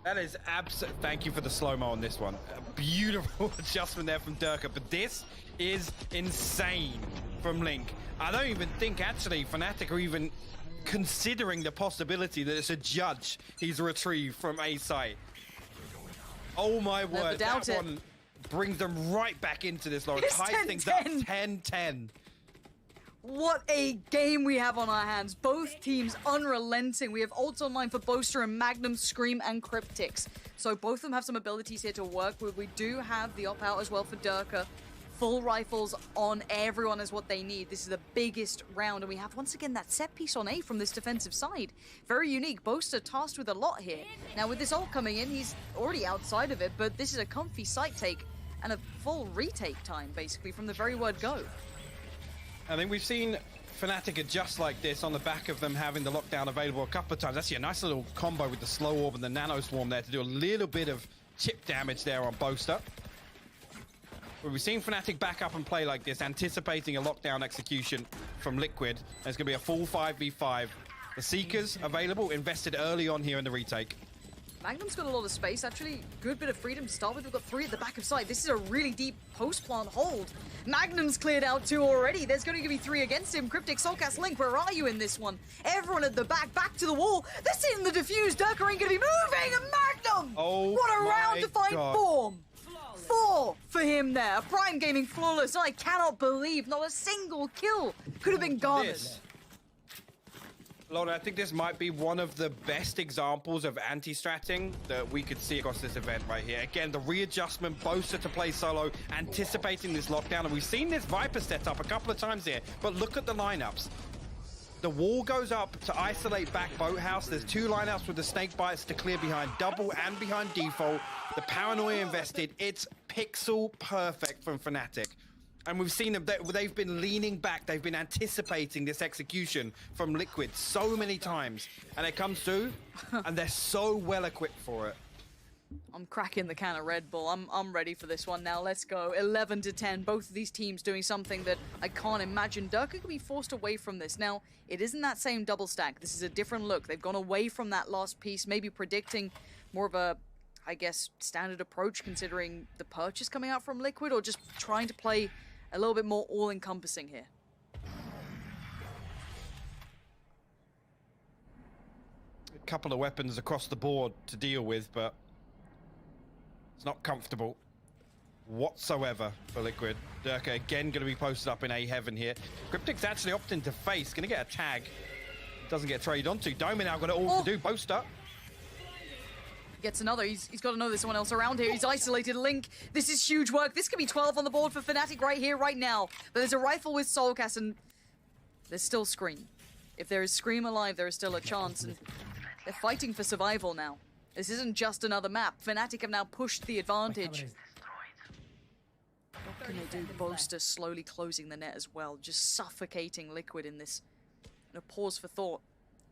That is absolute. Thank you for the slow-mo on this one. A beautiful adjustment there from Durka, but this is insane from Link. I don't even think actually Fnatic are even considering the possibility that it's a judge he's retrieved from A site. Oh my word, that one brings them right back into this, Laura. Ties things up 10-10. What a game we have on our hands. Both teams unrelenting. We have ults online for Boaster and Magnum, Scream, and Cryptix. So both of them have some abilities here to work with. We do have the op-out as well for Durka. Full rifles on everyone is what they need. This is the biggest round, and we have once again that set piece on A from this defensive side. Very unique. Boaster tasked with a lot here. Now with this ult coming in, he's already outside of it, but this is a comfy site take and a full retake time, basically, from the very word go. I think we've seen Fnatic adjust like this on the back of them having the lockdown available a couple of times. That's a nice little combo with the slow orb and the nano swarm there to do a little bit of chip damage there on Boaster. But we've seen Fnatic back up and play like this, anticipating a lockdown execution from Liquid. There's going to be a full 5v5. The Seekers available, invested early on here in the retake. Magnum's got a lot of space, actually. Good bit of freedom to start with. We've got 3 at the back of site. This is a really deep post-plant hold. Magnum's cleared out 2 already. There's going to be 3 against him. Cryptic, Soulcast, Link, where are you in this one? Everyone at the back to the wall. They're sitting the defuse. Durka ain't going to be moving. And Magnum! Oh, what a round to find God. form. 4 for him there. Prime Gaming flawless. I cannot believe not a single kill could have been garnered. Laura, I think this might be one of the best examples of anti-stratting that we could see across this event right here. Again, the readjustment, Boaster to play solo, anticipating this lockdown. And we've seen this Viper set up a couple of times here, but look at the lineups. The wall goes up to isolate back Boathouse. There's 2 lineups with the snake bites to clear behind double and behind default. The paranoia invested. It's pixel perfect from Fnatic. And we've seen them, they've been leaning back, they've been anticipating this execution from Liquid so many times. And it comes through, and they're so well equipped for it. I'm cracking the can of Red Bull. I'm ready for this one now. Let's go. 11-10. Both of these teams doing something that I can't imagine. Durka could be forced away from this. Now, it isn't that same double stack. This is a different look. They've gone away from that last piece, maybe predicting more of a, I guess, standard approach considering the purchase coming out from Liquid, or just trying to play a little bit more all-encompassing here. A couple of weapons across the board to deal with, but it's not comfortable whatsoever for Liquid. Durka again going to be posted up in A heaven here. Cryptic's actually opting to face, going to get a tag. Doesn't get traded onto. Domi now got it all to do. Boaster. Gets another. He's got to know there's someone else around here. He's isolated Link. This is huge work. This could be 12 on the board for Fnatic right here, right now. But there's a rifle with Soulcast, and there's still Scream. If there is Scream alive, there is still a chance, and they're fighting for survival now. This isn't just another map. Fnatic have now pushed the advantage. What can they do? Boaster slowly closing the net as well, just suffocating Liquid in this. And a pause for thought.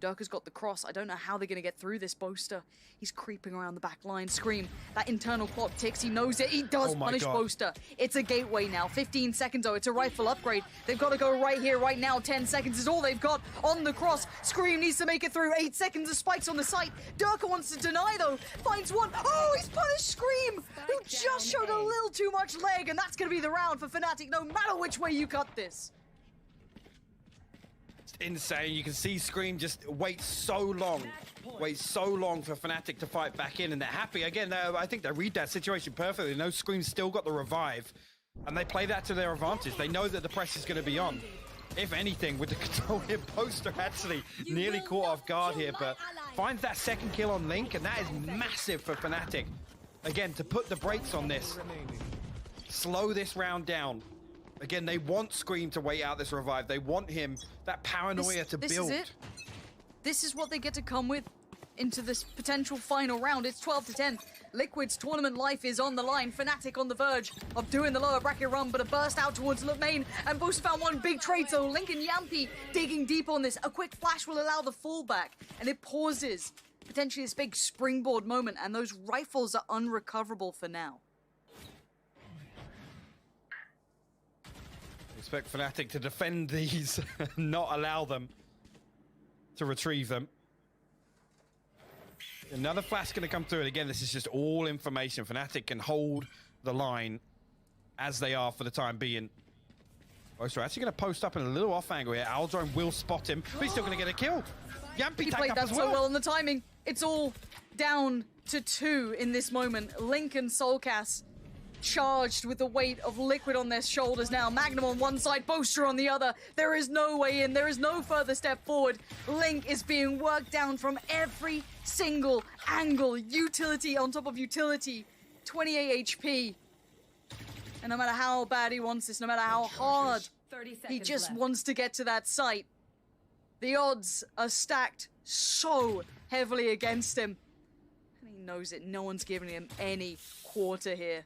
Durka's got the cross. I don't know how they're going to get through this Boaster. He's creeping around the back line. Scream. That internal clock ticks. He knows it. He does punish Boaster. It's a gateway now. 15 seconds, though. It's a rifle upgrade. They've got to go right here, right now. 10 seconds is all they've got on the cross. Scream needs to make it through. 8 seconds of spikes on the site. Durka wants to deny, though. Finds one. Oh, he's punished Scream, who just showed a little too much leg, and that's going to be the round for Fnatic, no matter which way you cut this. Insane. You can see Scream just wait so long for Fnatic to fight back in, and they're happy. Again, I think they read that situation perfectly. They know Scream's still got the revive, and they play that to their advantage. They know that the pressure's going to be on. If anything, with the control here, Boaster actually nearly caught off guard here, but finds that second kill on Link, and that is massive for Fnatic. Again, to put the brakes on this, slow this round down. Again, they want Scream to wait out this revive. They want him, that paranoia to build. This is it. This is what they get to come with into this potential final round. It's 12-10. Liquid's tournament life is on the line. Fnatic on the verge of doing the lower bracket run, but a burst out towards main. And Boaster found one big trade, so Link and Yampi digging deep on this. A quick flash will allow the fallback, and it pauses potentially this big springboard moment, and those rifles are unrecoverable for now. Expect Fnatic to defend these, not allow them to retrieve them. Another flash going to come through, and again, this is just all information. Fnatic can hold the line as they are for the time being. Boaster actually going to post up in a little off angle here. Aldrone will spot him, but he's still going to get a kill. Yampy He tagged played up that as so well in the timing. It's all down to 2 in this moment. Link and Soulcast charged with the weight of Liquid on their shoulders now. Magnum on one side, Boaster on the other. There is no way in. There is no further step forward. Link is being worked down from every single angle. Utility on top of utility. 28 HP. And no matter how bad he wants this, no matter how hard he just wants to get to that site, the odds are stacked so heavily against him. And he knows it. No one's giving him any quarter here.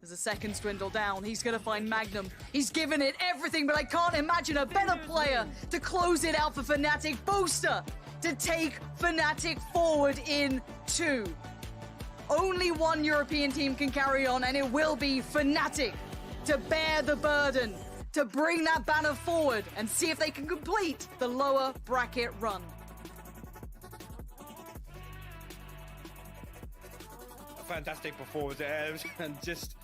As the seconds dwindle down, he's going to find Magnum. He's given it everything, but I can't imagine a better player to close it out for Fnatic. Boaster to take Fnatic forward in 2. Only one European team can carry on, and it will be Fnatic to bear the burden, to bring that banner forward and see if they can complete the lower bracket run. Fantastic performance, and just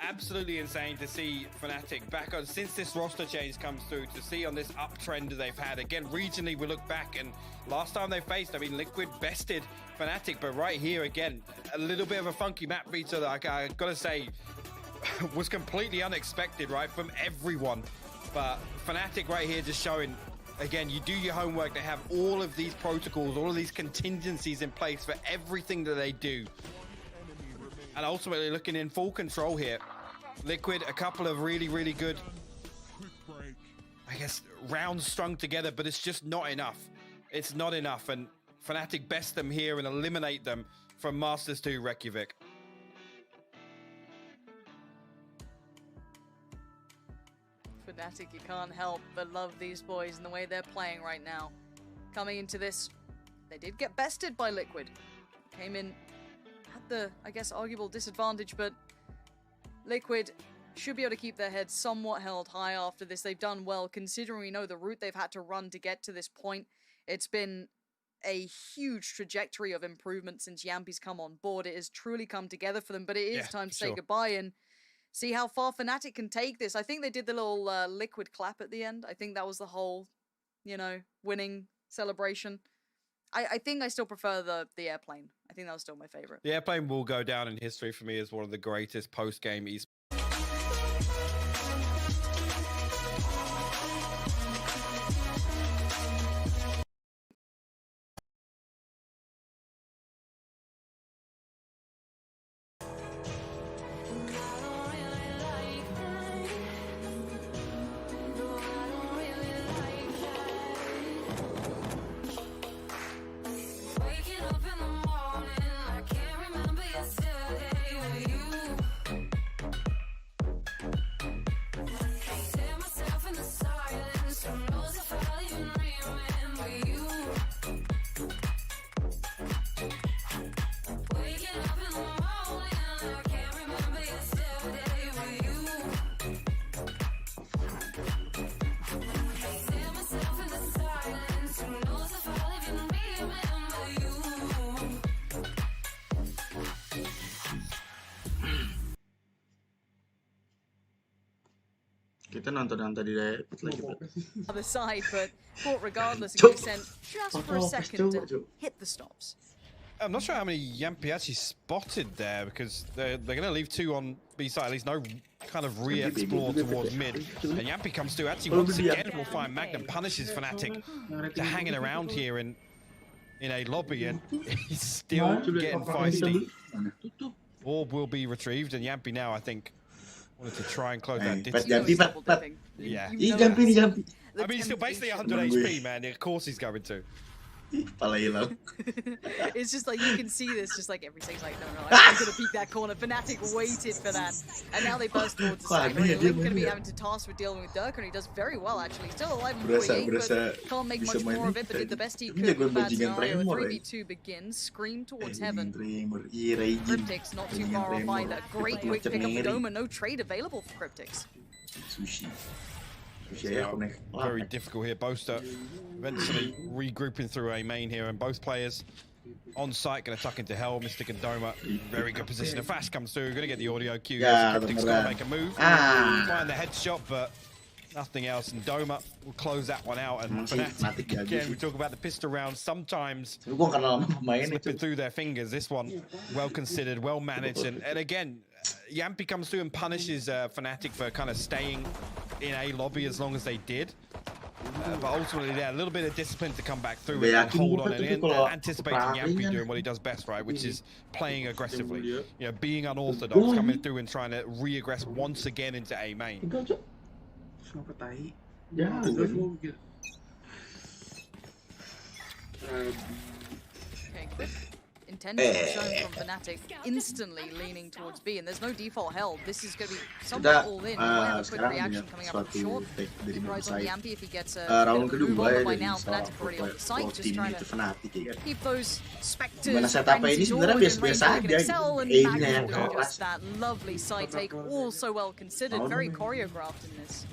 absolutely insane to see Fnatic back on, since this roster change comes through, to see on this uptrend they've had. Again, regionally, we look back, and last time they faced, I mean, Liquid bested Fnatic, but right here, again, a little bit of a funky map feature that I gotta say was completely unexpected, right, from everyone. But Fnatic right here just showing, again, you do your homework. They have all of these protocols, all of these contingencies in place for everything that they do. And ultimately looking in full control here. Liquid, a couple of really, really good, I guess, rounds strung together, but it's just not enough. It's not enough, and Fnatic best them here and eliminate them from Masters 2 Reykjavik. Fnatic, you can't help but love these boys and the way they're playing right now. Coming into this, they did get bested by Liquid. Came in at the, I guess, arguable disadvantage, but Liquid should be able to keep their heads somewhat held high after this. They've done well, considering we know the route they've had to run to get to this point. It's been a huge trajectory of improvement since Yampy's come on board. It has truly come together for them, but it is time to say goodbye and see how far Fnatic can take this. I think they did the little Liquid clap at the end. I think that was the whole, you know, winning celebration. I think I still prefer the airplane. I think that was still my favorite. The airplane will go down in history for me as one of the greatest post-game esports. Kita nonton yang tadi dapat lagi. Other side, but caught regardless, and sent just for a second to hit the stops. I'm not sure how many Yampy actually spotted there, because they're going to leave 2 on B side. At least no kind of re-explore towards mid. And Yampy comes through. Actually, once again, we'll find Magnum punishes Fnatic to hanging around here in a lobby, and he's still getting feisty. Orb will be retrieved, and Yampy now, I think, wanted to try and close that distance. Yeah. I mean, he's still basically 100 HP, man. Of course he's going to. It's just like you can see this, just like every second, like, no, I'm gonna peek that corner. Fnatic waited for that, and now they burst towards the side. Link's gonna be having to task with dealing with Dirk, and he does very well actually. Still alive in 48, but can't make much more of it. But did the best he could in a bad scenario. A 3v2 begins. Scream towards heaven. Cryptix not too far off either. Great quick pick up the dome, and no trade available for Cryptix. Very difficult here. Boaster eventually regrouping through a main here, and both players on site, going to tuck into hell. Mystic and Doma, very good position. A flash comes through, going to get the audio cue. Yeah, Cryptic's got to make a move. Find the headshot, but nothing else. And Doma will close that one out. And Fnatic, again, we talk about the pistol rounds. Sometimes slipping through their fingers. This one, well considered, well managed. And again, Yampy comes through and punishes Fnatic for kind of staying in a lobby as long as they did. But ultimately, a little bit of discipline to come back through and hold on and anticipating Yampy doing what he does best, right? Which is playing aggressively. You know, being unorthodox, coming through and trying to re-aggress once again into A main. Okay, quick intention shown from Fnatic, instantly leaning towards B, and there's no default held. This is going to be somewhat all in. We might have a quick reaction coming up from short. Keep eyes on Yampy if he gets a move on, but by now Fnatic already on the site, just trying to keep those specters frenzied all within range where they can excel, and Magnum doing just that. Lovely side take, all so well considered, very choreographed in this.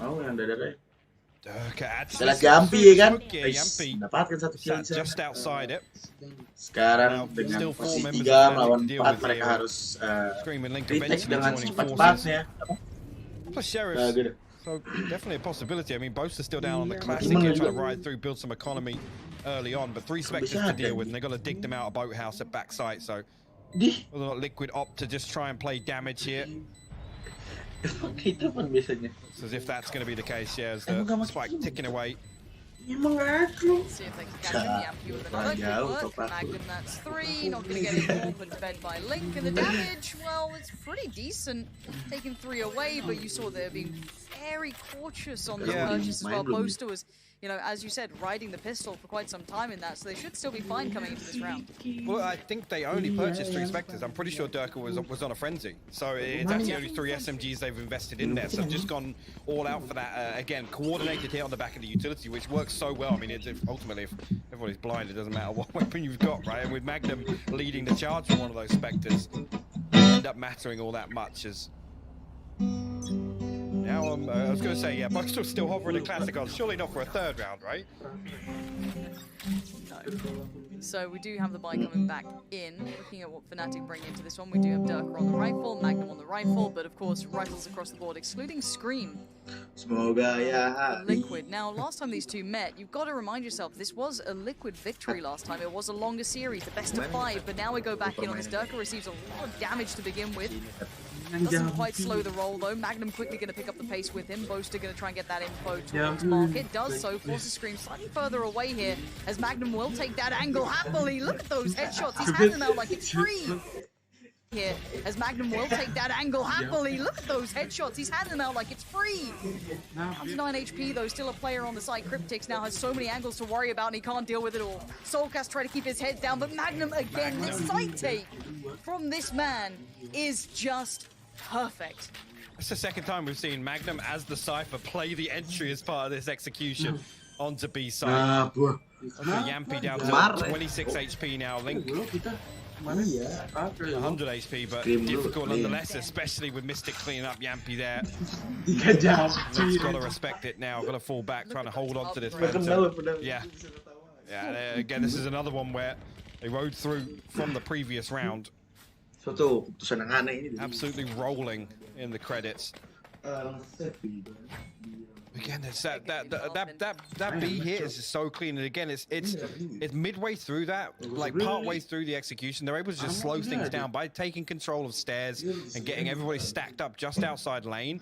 Jelas Yampy kan? Yampy Dapatkan satu kill just outside it. Sekarang dengan posisi 3 melawan 4 mereka harus retake dengan cepat-cepatnya. Plus Sheriff, so definitely a possibility. I mean, Boaster's still down on the classic here, trying to ride through, build some economy early on, but 3 Spectres to deal with, and they've got to dig them out of Boathouse at backside, so whether or not Liquid opt to just try and play damage here. Itu pun biasanya. So as if that's going to be the case, yeah, as the spike ticking away. See if they can catch him. Yampy with another good work. Magnum, that's 3. Not going to get it opened fed by Link. And the damage, well, it's pretty decent. Taking 3 away, but you saw they're being very cautious on the purchase as well. Boaster was, you know, as you said, riding the pistol for quite some time in that, so they should still be fine coming into this round. Well, I think they only purchased 3 Spectres. I'm pretty sure Durka was on a frenzy. So it's actually only 3 SMGs they've invested in there. So they've just gone all out for that. Again, coordinated hit on the back of the utility, which works so well. I mean, ultimately, if everybody's blind, it doesn't matter what weapon you've got, right? And with Magnum leading the charge from one of those Spectres, it end up mattering all that much as... Now, I was going to say, yeah, Boaster's still hovering a classic on. Surely not for a 3rd round, right? No. So we do have the buy coming back in. Looking at what Fnatic bring into this one, we do have Durka on the rifle, Magnum on the rifle, but of course rifles across the board, excluding Scream. Semoga ya. Liquid. Now, last time these two met, you've got to remind yourself, this was a Liquid victory last time. It was a longer series, the best of 5, but now we go back in on this. Durka receives a lot of damage to begin with. Doesn't quite slow the roll though. Magnum quickly going to pick up the pace with him. Boaster going to try and get that info towards Market. Does so. Forces Scream slightly further away here as Magnum will take that angle happily. Look at those headshots. He's handing them out like it's free. Here, as Magnum will take that angle happily. Look at those headshots. He's handing them out like it's free. Up to 9 HP though, still a player on the side. Cryptix now has so many angles to worry about and he can't deal with it all. Soulcast try to keep his head down, but Magnum again, this sight take from this man is just perfect. It's the 2nd time we've seen Magnum as the Cypher play the entry as part of this execution onto B side. Yampy down to 26 HP now. Link 100 HP, but difficult nonetheless, especially with Mystic cleaning up Yampy there. Link's got to respect it now. Got to fall back, trying to hold on to this Phantom. Yeah. Again, this is another one where they rode through from the previous round. Absolutely rolling in the credits. Again, it's that B hit is just so clean, and again, it's midway through that, like part way through the execution, they're able to just slow things down by taking control of stairs and getting everybody stacked up just outside lane.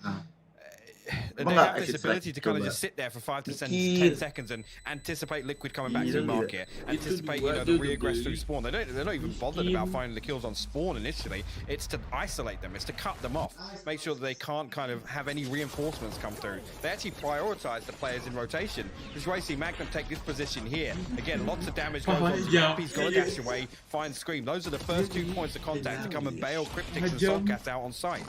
They have this ability to kind of just sit there for 5 to 10 seconds and anticipate Liquid coming back through market, anticipate, you know, the re-aggress through spawn. They're not even bothered about finding the kills on spawn initially. It's to isolate them, it's to cut them off, make sure that they can't kind of have any reinforcements come through. They actually prioritize the players in rotation. This is why you see Magnum take this position here. Again, lots of damage goes on to Yampy's got to dash away, find Scream. Those are the first 2 points of contact to come and bail Cryptix and Soulcast out on site.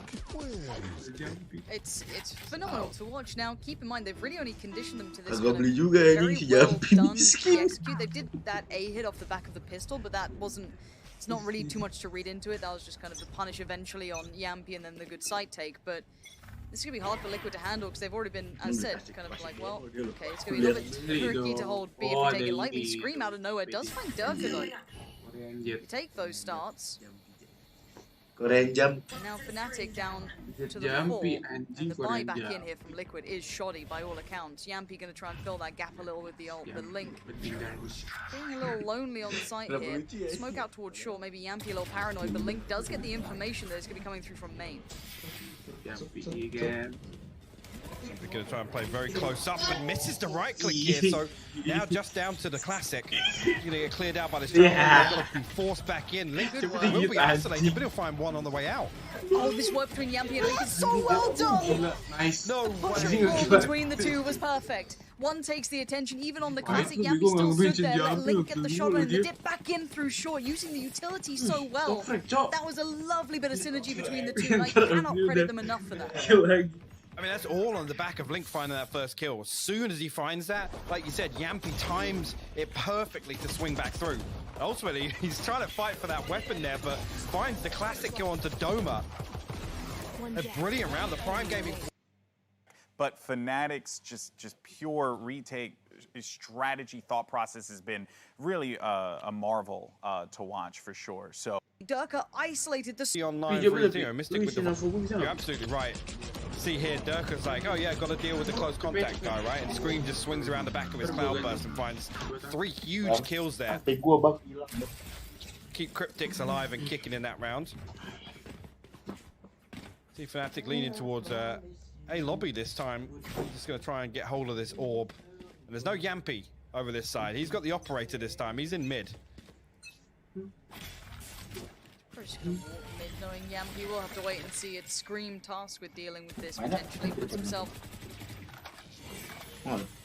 It's phenomenal to watch. Now, keep in mind, they've really only conditioned them to this Agak kind of beli juga very si well Yampy done miskin. execute. They did that A hit off the back of the pistol, but that wasn't, it's not really too much to read into it. That was just kind of the punish eventually on Yampy and then the good sight take, but this is going to be hard for Liquid to handle because they've already been, as said, kind of like, well, okay, it's going to be a little bit tricky to hold B if we take it lightly. Scream out of nowhere does find Durka though. You take those starts. Korean jump. Now Fnatic down to the 4, and the buy back in here from Liquid is shoddy by all accounts. Yampy going to try and fill that gap a little with the ult, but Link being a little lonely on the site here. Smoke out towards short, maybe Yampy a little paranoid, but Link does get the information that it's going to be coming through from main. Yampy again. They're going to try and play very close up, but misses the right click here. So now just down to the classic. He's going to get cleared out by this jungle. They're going to be forced back in. Link will be isolated, but he'll find one on the way out. Oh, this work between Yampy and Link is so well done! Nice. No Pushing way. ball between the two was perfect. One takes the attention, even on the classic. Yampy still stood there, let Link get the shot and the dip back in through short, using the utility so well. That was a lovely bit of synergy between the two, and I cannot credit them enough for that. I mean, that's all on the back of Link finding that first kill. As soon as he finds that, like you said, Yampy times it perfectly to swing back through. Ultimately, he's trying to fight for that weapon there, but finds the classic kill onto Doma. A brilliant round, the Prime Gaming. But Fnatic's just pure retake strategy thought process has been really a marvel to watch for sure. So Durka isolated the online Mystic with the you're absolutely right. See here, Durka's like, oh yeah, got to deal with the close contact guy, right? And Scream just swings around the back of his Cloudburst and finds 3 huge kills there. Keep Cryptics alive and kicking in that round. See Fnatic leaning towards A lobby this time. Just going to try and get hold of this orb. And there's no Yampy over this side. He's got the operator this time. He's in mid. Just gonna walk mid, knowing Yampy will have to wait and see. It's Scream tasked with dealing with this. Potentially puts himself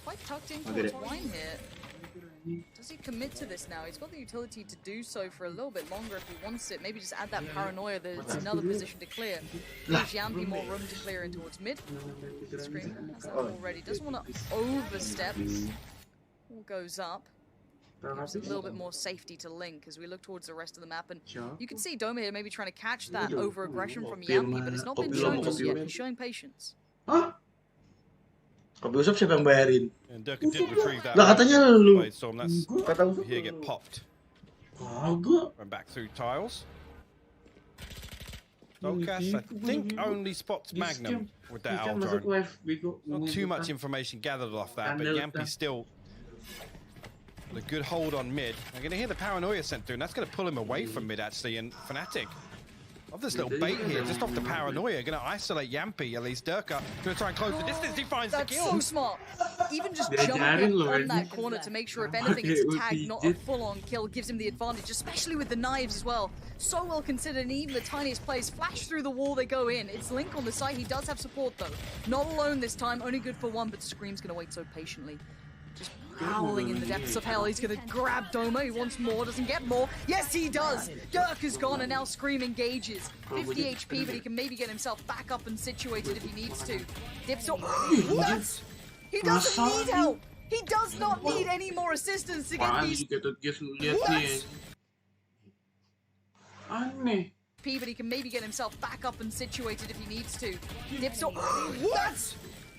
quite tucked in towards Wine here. Does he commit to this now? He's got the utility to do so for a little bit longer if he wants it. Maybe just add that paranoia that it's another position to clear. Gives Yampy more room to clear in towards mid. Scream has that already. Doesn't want to overstep. All goes up. Gives a little bit more safety to Link as we look towards the rest of the map, and you can see Doma here maybe trying to catch that over-aggression from Yampy, but it's not been shown just yet. He's showing patience. Hah? Kopi Usop siapa yang bayarin? And Durka did retrieve that. Lah katanya lu. Storm, that's here get popped. Went back through tiles. Dolcas, I think, only spots Magnum with that Aldrone. Not too much information gathered off that, but Yampy still with a good hold on mid. I'm going to hear the paranoia sent through, and that's going to pull him away from mid, actually. And Fnatic, of this little bait here, just off the paranoia, going to isolate Yampy. At least Durka going to try and close the distance. He finds the kill. That's so smart. Even just jumping on that corner to make sure, if anything, it's a tag, not a full-on kill, gives him the advantage, especially with the knives as well. So well considered, and even the tiniest place, flash through the wall, they go in. It's Link on the side. He does have support, though. Not alone this time, only good for one, but Scream's going to wait so patiently. Just howling in the depths of hell. He's going to grab Doma. He wants more, doesn't get more. Yes, he does. Dirk is gone, and now Scream engages. 50 HP, but he can maybe get himself back up and situated if he needs to. Dips up. What? He doesn't need help. He does not need any more assistance to get these. What? Aneh. But he can maybe get himself back up and situated if he needs to. Dips up. What?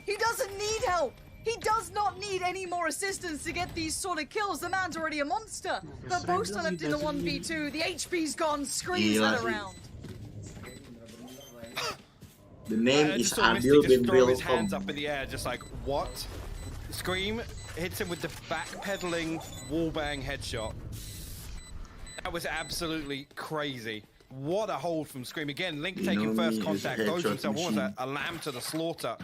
He doesn't need help. He does not need any more assistance to get these sort of kills. The man's already a monster. The Boaster left in the 1v2. The HP's gone. Screams that around. The name is Adil bin throw his Real hands up in the air, just like, what? Scream hits him with the backpedaling wallbang headshot. That was absolutely crazy. What a hold from Scream. Again, Link taking first contact, throws himself almost a lamb to the slaughter.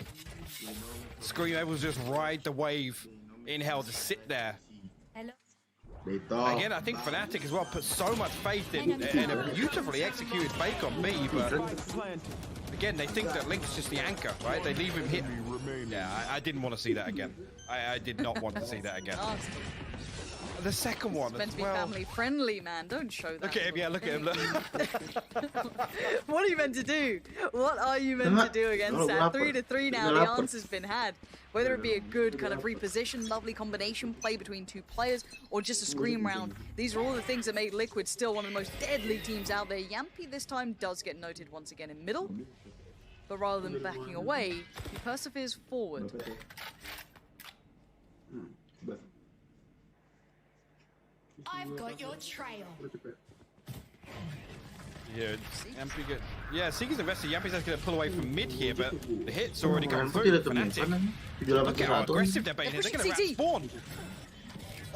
Scream able to just ride the wave in hell, to sit there. Again, I think Fnatic as well put so much faith in a beautifully executed fake on B, but again, they think that Link's just the anchor, right? They leave him hit. Yeah, I didn't want to see that again. I did not want to see that again. The second one It's meant as to be well. family friendly, man. Don't show that. Look at him, yeah, look at him. Look. What are you meant to do? What are you meant to do against that? 3-3 now, the answer's been had. Whether it be a good kind of reposition, lovely combination play between two players, or just a Scream round, these are all the things that made Liquid still one of the most deadly teams out there. Yampy this time does get noted once again in middle, but rather than backing away, he perseveres forward. I've got your trail. Yeah, Yampy get. Yeah, Seeker's invested. Yampy's just going to pull away from mid here, but the hit's already gone Ngantuk through. tidak temen Fnatic. kanan. Look at how aggressive they're being here. They're going to Pushing wrap CT. spawn.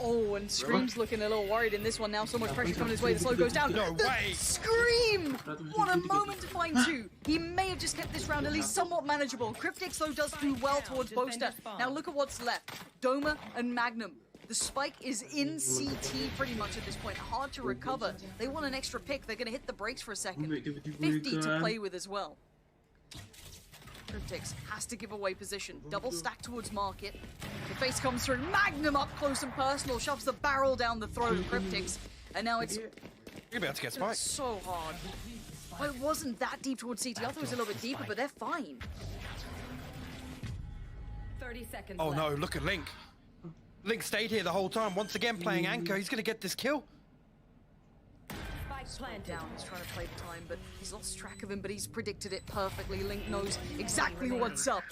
Oh, and Scream's looking a little worried in this one now. So much pressure coming his way. The slow goes down. No The way. Scream! What a moment to find two. He may have just kept this round at least somewhat manageable. Cryptix, though, does do well towards Boaster. Now look at what's left. Doma and Magnum. The spike is in CT pretty much at this point. Hard to recover. They want an extra pick. They're going to hit the brakes for a second. 50 to play with as well. Cryptix has to give away position. Double stack towards Market. The face comes through. Magnum up close and personal. Shoves the barrel down the throat of Cryptix. And now it's You're about to get spiked. so hard. Well, it wasn't that deep towards CT. I thought it was a little bit deeper, but they're fine. 30 seconds Oh left. no, look at Link. Link stayed here the whole time. Once again playing anchor. He's going to get this kill. Spike planted. Down, he's trying to play the time, but he's lost track of him, but he's predicted it perfectly. Link knows exactly what's up.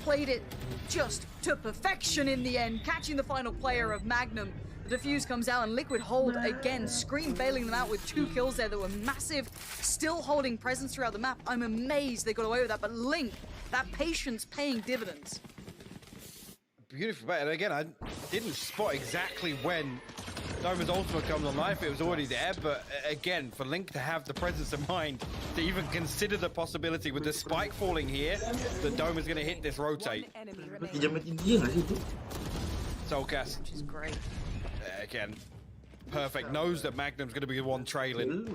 Played it just to perfection in the end, catching the final player of Magnum. The defuse comes out and Liquid hold again. Scream bailing them out with 2 kills there that were massive, still holding presence throughout the map. I'm amazed they got away with that, but Link, that patience paying dividends. Beautiful play. And again, I didn't spot exactly when Doma's ultimate comes on life. It was already there, but again, for Link to have the presence of mind to even consider the possibility with the spike falling here, that Doma's going to hit this rotate. Pinjamin India nggak sih itu? Soulcast, Which is great. again, perfect. Knows that Magnum's going to be the one trailing.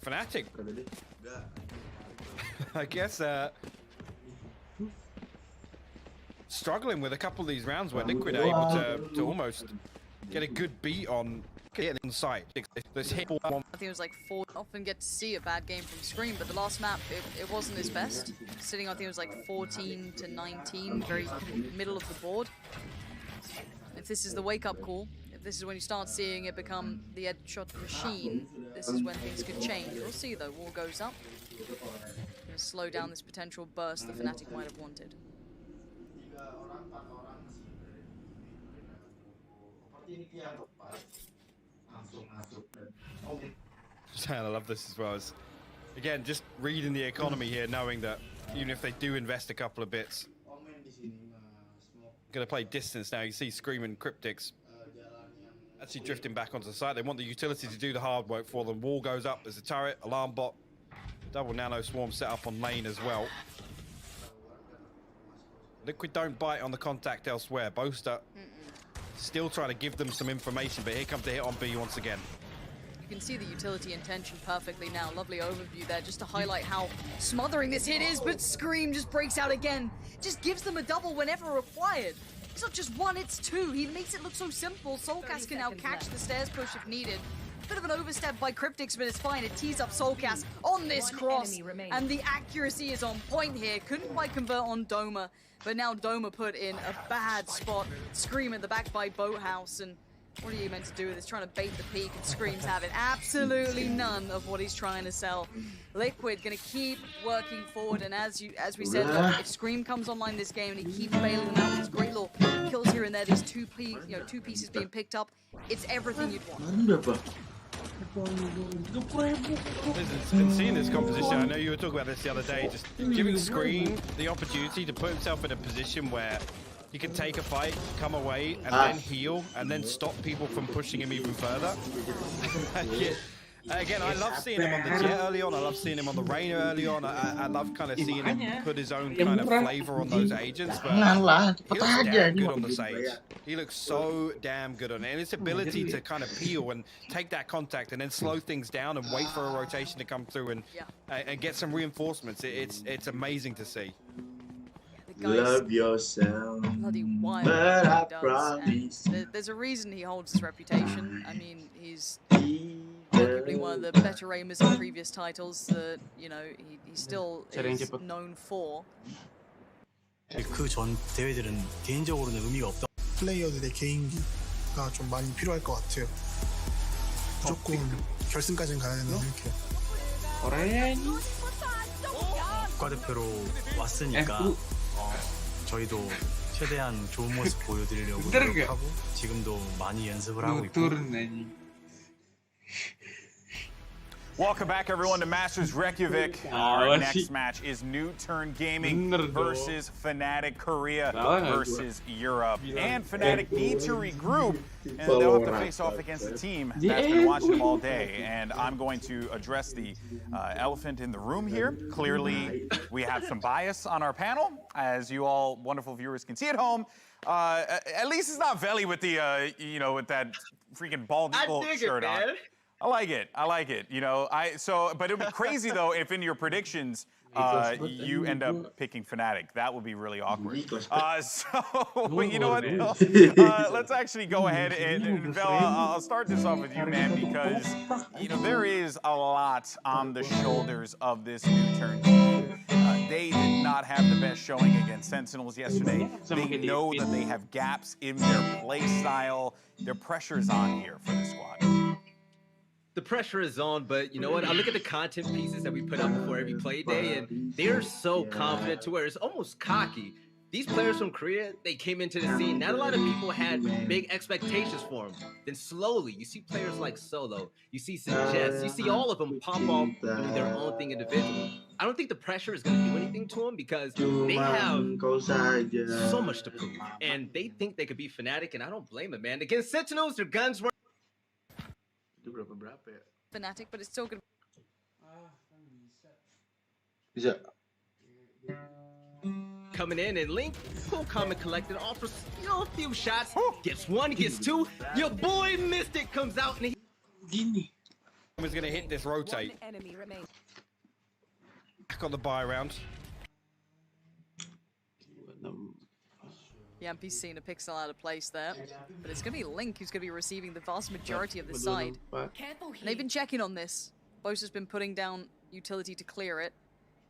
Fnatic, I guess, struggling with a couple of these rounds where Liquid are able to almost get a good beat on getting on site. This hit one. I think it was like 4. Often get to see a bad game from Scream, but the last map, it wasn't his best. Sitting, I think it was like 14 to 19, very middle of the board. If this is the wake-up call, if this is when you start seeing it become the headshot machine, this is when things could change. We'll see though, wall goes up. Gonna slow down this potential burst the Fnatic might have wanted. I love this as well. As, again, just reading the economy here, knowing that even if they do invest a couple of bits, going to play distance now. You see Scream and Cryptix actually drifting back onto the site. They want the utility to do the hard work for them. Wall goes up. There's a turret, alarm bot, double nano swarm set up on lane as well. Liquid don't bite on the contact elsewhere. Boaster still trying to give them some information, but here comes the hit on B once again. You can see the utility intention perfectly now. Lovely overview there just to highlight how smothering this hit is, but Scream just breaks out again. Just gives them a double whenever required. It's not just 1, it's 2. He makes it look so simple. Soulcast can now catch the stairs push if needed. Bit of an overstep by Cryptix, but it's fine. It tees up Soulcast on this cross, and the accuracy is on point here. Couldn't quite convert on Doma, but now Doma put in a bad spot. Scream at the back by Boathouse, and what are you meant to do with this? Trying to bait the peak, and Scream's having absolutely none of what he's trying to sell. Liquid gonna keep working forward, and as we said, look, if Scream comes online this game and he keeps bailing them out with these great little kills here and there, these two pieces being picked up, it's everything you'd want. Been seeing this composition. I know you were talking about this the other day. Just giving Scream the opportunity to put himself in a position where he can take a fight, come away, and then heal, and then stop people from pushing him even further. Yeah. Again, I love seeing him on the Jet early on. I love seeing him on the Reyna early on. I love kind of seeing him put his own kind of flavor on those agents. But he looks damn good on the Sage. He looks so damn good on it. And his ability to kind of peel and take that contact and then slow things down and wait for a rotation to come through and get some reinforcements. It's amazing to see. Love yourself, Bloody wild. but I He does. promise. And there's a reason he holds this reputation. I mean, he's arguably one of the better aimers in previous titles that, you know, he still is known for. 그 전 대회들은 개인적으로는 의미가 없다. 플레이어들의 개인기가 좀 많이 필요할 것 같아요. 무조건 결승까지는 가야 된다고 생각해요. 국가대표로 왔으니까 저희도 최대한 좋은 모습 보여드리려고 그러게. 노력하고 지금도 많이 연습을 하고 있고 뚫었네. Welcome back, everyone, to Masters Reykjavik. Our next match is New Turn Gaming versus Fnatic Korea versus Europe. And Fnatic need to regroup, and they'll have to face off against a team that's been watching them all day. And I'm going to address the elephant in the room here. Clearly, we have some bias on our panel, as you all wonderful viewers can see at home. At least it's not Veli with the, with that freaking bald eagle shirt on. I like it. I like it. But it'd be crazy though if in your predictions you end up picking Fnatic. That would be really awkward. You know what? Though? Let's actually go ahead and Vela, I'll start this off with you, man, because there is a lot on the shoulders of this New Turn team. They did not have the best showing against Sentinels yesterday. They know that they have gaps in their play style. Their pressure is on here for the squad. The pressure is on, but you know what? I look at the content pieces that we put out before every play day, and they're so confident to where it's almost cocky. These players from Korea, they came into the scene. Not a lot of people had big expectations for them. Then slowly, you see players like Solo, you see Suggest, you see all of them pop off doing their own thing individually. I don't think the pressure is going to do anything to them because they have so much to prove. And they think they could be Fnatic, and I don't blame them, man. Against Sentinels, their guns were Fnatic, but it's still good. Bisa. Coming in, and Link, cool, calm and collected, offers a few shots, gets one, gets two. Your boy Mystic comes out, and He's going to hit this rotate. Back on the buy round. Yampy's seen a pixel out of place there, but it's going to be Link who's going to be receiving the vast majority of the side. And they've been checking on this. Bose has been putting down utility to clear it.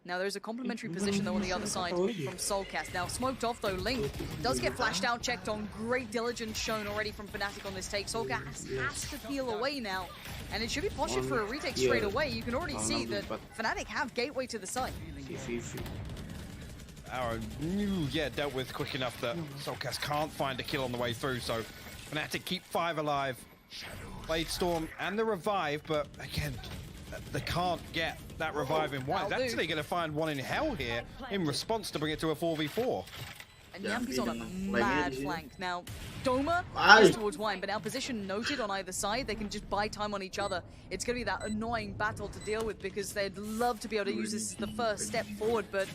Now there's a complementary position though on the other side from Soulcast. Now smoked off though, Link does get flashed out, checked on. Great diligence shown already from Fnatic on this take. Soulcast has to peel away now, and it should be postured for a retake straight away. You can already see that Fnatic have gateway to the side. Arrow, dealt with quick enough that Soulcast can't find a kill on the way through, so Fnatic keep 5 alive. Blade Storm and the revive, but again, they can't get that revive in one. They're actually going to find one in hell here in response to bring it to a 4v4. And Yampy's on a mad flank. Now, Doma is towards Wine, but now position noted on either side. They can just buy time on each other. It's going to be that annoying battle to deal with because they'd love to be able to use this as the first step forward, but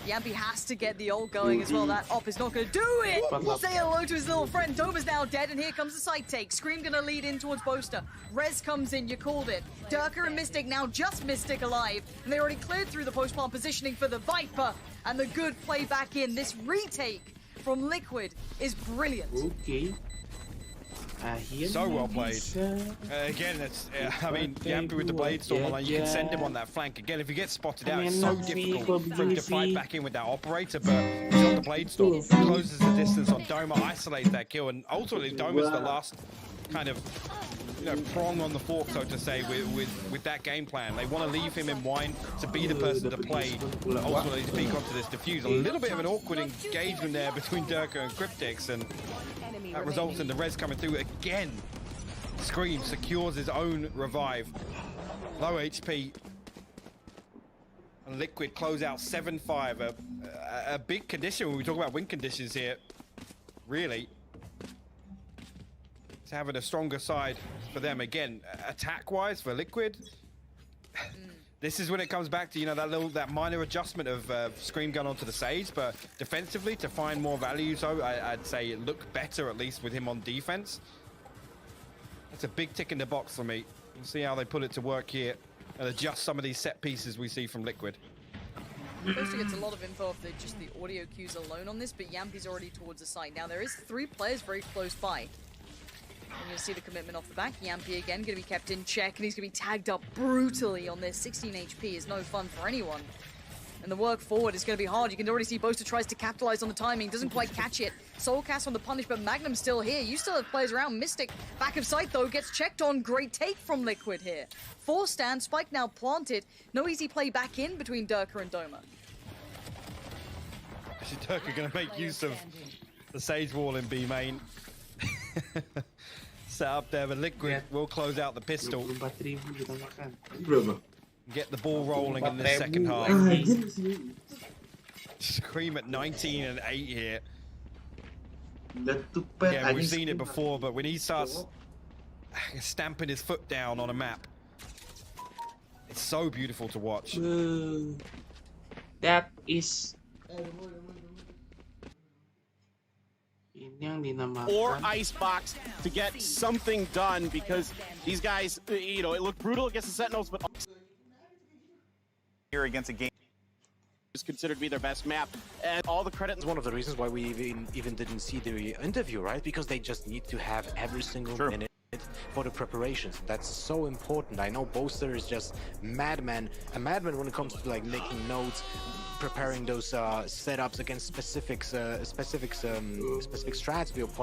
Yampy has to get the ult going as well. That op is not going to do it! Say hello to his little friend. Doma's now dead, and here comes the side take. Scream going to lead in towards Boaster. Rez comes in, you called it. Durka and Mystic now just Mystic alive, and they already cleared through the post-plant positioning for the Viper, and the good play back in. This retake from Liquid is brilliant. Okay. So well played. Again, it's, Yampy with the Blade Storm, you can send him on that flank. Again, if he gets spotted out, it's so difficult for him to fight back in with that operator, but he's on the Blade Storm, closes the distance on Doma, isolates that kill, and ultimately Doma's the last kind of prong on the fork, so to say, with that game plan. They want to leave him in Wine to be the person to play, ultimately to peek onto this defuse. A little bit of an awkward engagement there between Durka and Cryptix, and that results in the res coming through again. Scream secures his own revive. Low HP. And Liquid close out 7-5. A big condition when we talk about win conditions here. Really. It's having a stronger side for them. Again, attack-wise for Liquid. This is when it comes back to, that minor adjustment of Scream gun onto the Sage, but defensively to find more value, so I'd say it looked better at least with him on defense. That's a big tick in the box for me. We'll see how they put it to work here and adjust some of these set pieces we see from Liquid. Poster gets a lot of info off just the audio cues alone on this, but Yampy's already towards the side. Now there is 3 players very close by. And you'll see the commitment off the back. Yampy again going to be kept in check, and he's going to be tagged up brutally on this. 16 HP is no fun for anyone. And the work forward is going to be hard. You can already see Boaster tries to capitalize on the timing, doesn't quite catch it. Soulcast on the punish, but Magnum's still here. You still have players around. Mystic, back of sight though, gets checked on. Great take from Liquid here. 4 stand, Spike now planted. No easy play back in between Durka and Doma. Durka going to make use of The Sage Wall in B main. Set up there, but Liquid will close out the pistol. 24.000 kita makan. Berapa? Get the ball rolling in the second half. Scream at 19 and 8 here. Yeah, we've seen it before, but when he starts stamping his foot down on a map, it's so beautiful to watch. That is or icebox to get something done, because these guys, you know, it looked brutal against the Sentinels, but here against a game is considered to be their best map, and all the credit. One of the reasons why we even didn't see the interview, right? Because they just need to have every single minute for the preparations. That's so important. I know Boaster is just a madman when it comes to like making notes, preparing those setups against specific strats for your opponent.